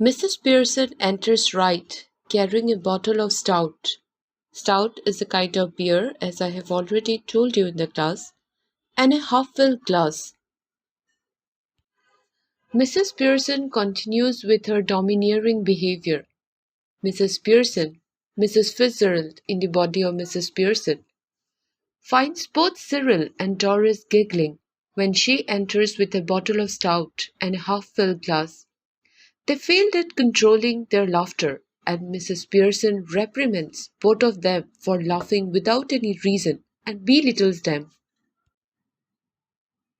Mrs. Pearson enters right, carrying a bottle of stout. Stout is a kind of beer, as I have already told you in the class, and a half-filled glass. Mrs. Pearson continues with her domineering behavior. Mrs. Pearson, Mrs. Fitzgerald in the body of Mrs. Pearson, finds both Cyril and Doris giggling when she enters with a bottle of stout and a half-filled glass. They failed at controlling their laughter, and Mrs. Pearson reprimands both of them for laughing without any reason and belittles them.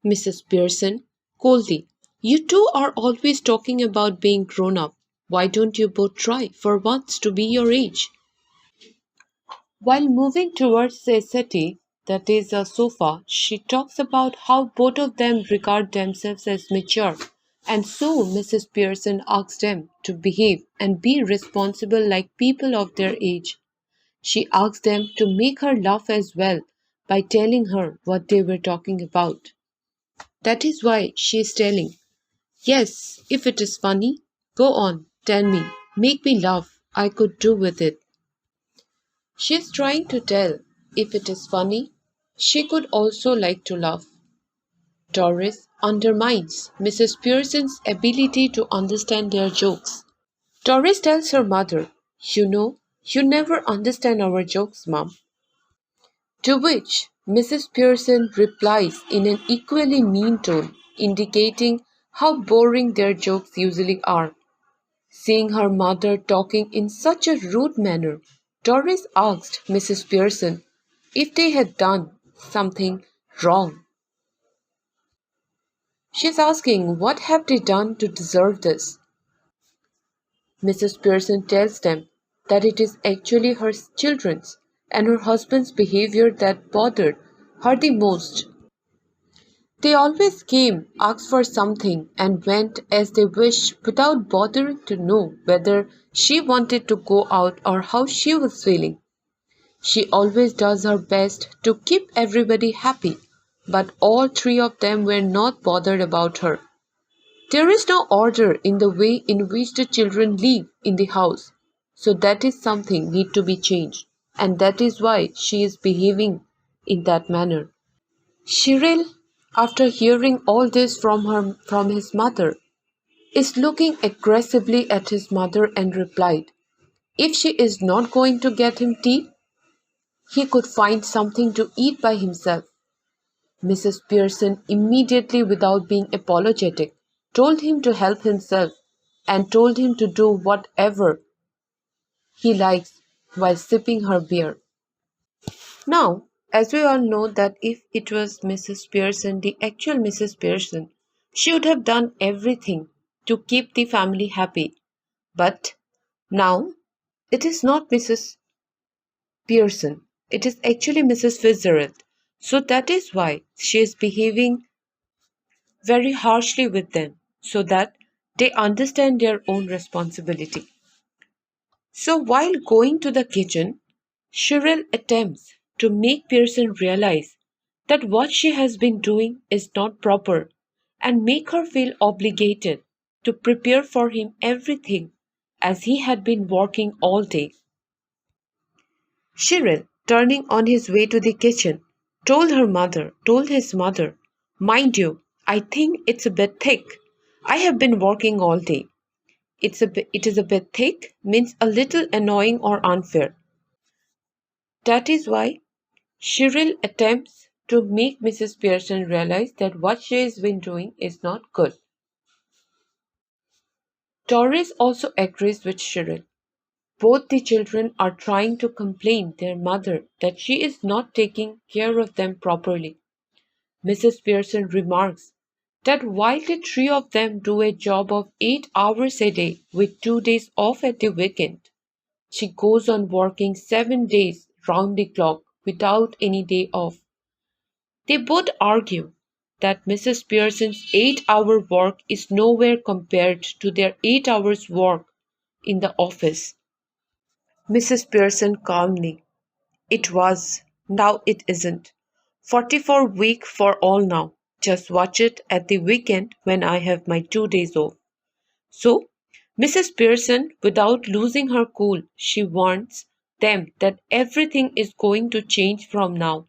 Mrs. Pearson, coldly, you two are always talking about being grown up. Why don't you both try, for once, to be your age? While moving towards a settee, that is a sofa, she talks about how both of them regard themselves as mature, and so Mrs. Pearson asks them to behave and be responsible like people of their age. She asks them to make her laugh as well by telling her what they were talking about. That is why she is telling, yes, if it is funny, go on, tell me, make me laugh, I could do with it. She is trying to tell, if it is funny, she could also like to laugh. Doris undermines Mrs. Pearson's ability to understand their jokes. Doris tells her mother, you know, you never understand our jokes, Mum. To which Mrs. Pearson replies in an equally mean tone, indicating how boring their jokes usually are. Seeing her mother talking in such a rude manner, Doris asked Mrs. Pearson if they had done something wrong. She's asking what have they done to deserve this. Mrs. Pearson tells them that it is actually her children's and her husband's behavior that bothered her the most. They always came, asked for something, and went as they wished without bothering to know whether she wanted to go out or how she was feeling. She always does her best to keep everybody happy, but all three of them were not bothered about her. There is no order in the way in which the children live in the house, so that is something need to be changed, and that is why she is behaving in that manner. Cyril, after hearing all this from his mother, is looking aggressively at his mother and replied, if she is not going to get him tea, he could find something to eat by himself. Mrs. Pearson immediately, without being apologetic, told him to help himself and told him to do whatever he likes while sipping her beer. Now, as we all know that if it was Mrs. Pearson, the actual Mrs. Pearson, she would have done everything to keep the family happy. But now it is not Mrs. Pearson. It is actually Mrs. Fitzgerald. So that is why she is behaving very harshly with them so that they understand their own responsibility. So while going to the kitchen, Cheryl attempts to make Pearson realize that what she has been doing is not proper and make her feel obligated to prepare for him everything as he had been working all day. Cheryl, turning on his way to the kitchen, told his mother, mind you, I think it's a bit thick. I have been working all day. It is a bit thick means a little annoying or unfair. That is why Cheryl attempts to make Mrs. Pearson realize that what she has been doing is not good. Doris also agrees with Cheryl. Both the children are trying to complain their mother that she is not taking care of them properly. Mrs. Pearson remarks that while the three of them do a job of 8 hours a day with 2 days off at the weekend, she goes on working 7 days round the clock without any day off. They both argue that Mrs. Pearson's 8-hour work is nowhere compared to their 8 hours work in the office. Mrs. Pearson calmly, it was, now it isn't. 44 week for all now. Just watch it at the weekend when I have my 2 days off. So, Mrs. Pearson, without losing her cool, she warns them that everything is going to change from now.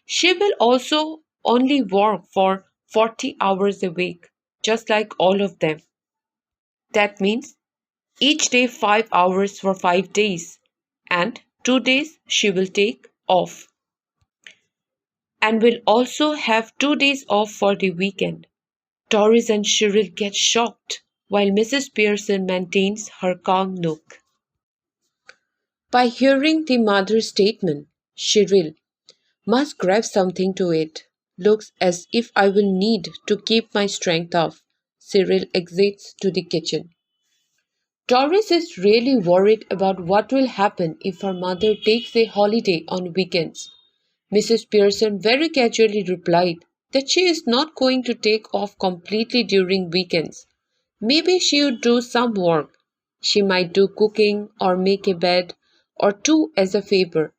She will also only work for 40 hours a week, just like all of them. That means each day 5 hours for 5 days, and 2 days she will take off, and will also have 2 days off for the weekend. Doris and Cheryl get shocked, while Mrs. Pearson maintains her calm look. By hearing the mother's statement, Cheryl must grab something to eat. Looks as if I will need to keep my strength up. Cyril exits to the kitchen. Doris is really worried about what will happen if her mother takes a holiday on weekends. Mrs. Pearson very casually replied that she is not going to take off completely during weekends. Maybe she would do some work. She might do cooking or make a bed or two as a favor.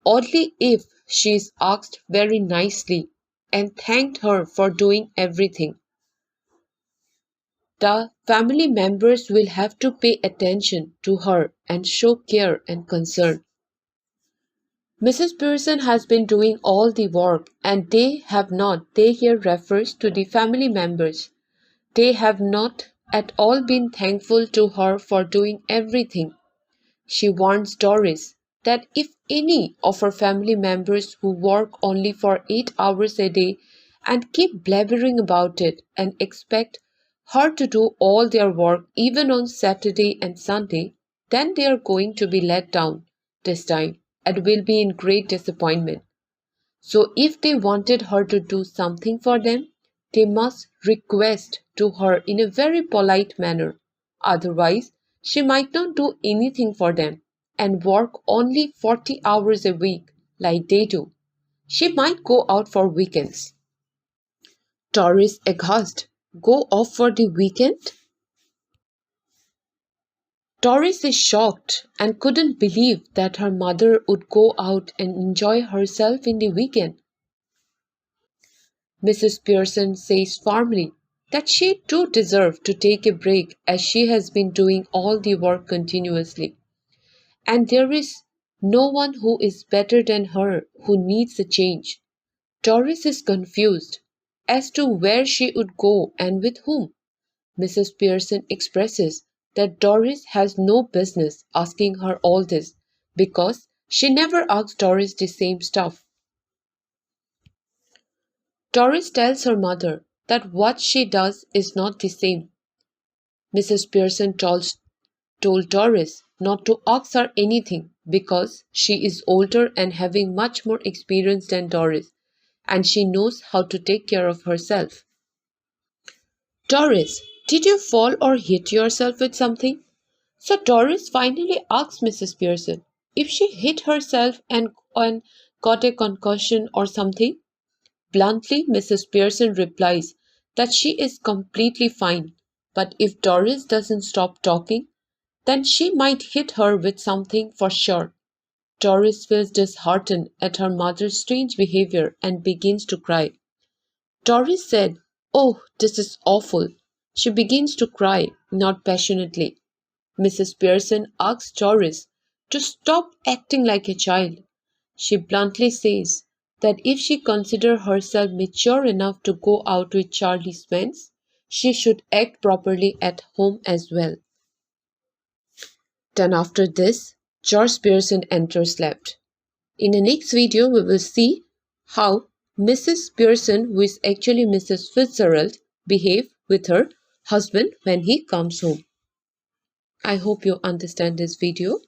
Only if she is asked very nicely and thanked her for doing everything. The family members will have to pay attention to her and show care and concern. Mrs. Pearson has been doing all the work, and they here refers to the family members. They have not at all been thankful to her for doing everything. She warns Doris that if any of her family members who work only for 8 hours a day and keep blabbering about it and expect her to do all their work even on Saturday and Sunday, then they are going to be let down this time and will be in great disappointment. So if they wanted her to do something for them, they must request to her in a very polite manner. Otherwise, she might not do anything for them and work only 40 hours a week like they do. She might go out for weekends. Doris, aghast, go off for the weekend? Doris is shocked and couldn't believe that her mother would go out and enjoy herself in the weekend. Mrs. Pearson says firmly that she too deserves to take a break as she has been doing all the work continuously. And there is no one who is better than her who needs a change. Doris is confused as to where she would go and with whom. Mrs. Pearson expresses that Doris has no business asking her all this because she never asks Doris the same stuff. Doris tells her mother that what she does is not the same. Mrs. Pearson told Doris not to ask her anything because she is older and having much more experience than Doris, and she knows how to take care of herself. Doris, did you fall or hit yourself with something? So Doris finally asks Mrs. Pearson if she hit herself and got a concussion or something. Bluntly, Mrs. Pearson replies that she is completely fine, but if Doris doesn't stop talking, then she might hit her with something for sure. Doris feels disheartened at her mother's strange behavior and begins to cry. Doris said, "Oh, this is awful." She begins to cry, not passionately. Mrs. Pearson asks Doris to stop acting like a child. She bluntly says that if she considers herself mature enough to go out with Charlie Spence, she should act properly at home as well. Then after this, George Pearson enters left. In the next video, we will see how Mrs. Pearson, who is actually Mrs. Fitzgerald, behave with her husband when he comes home. I hope you understand this video.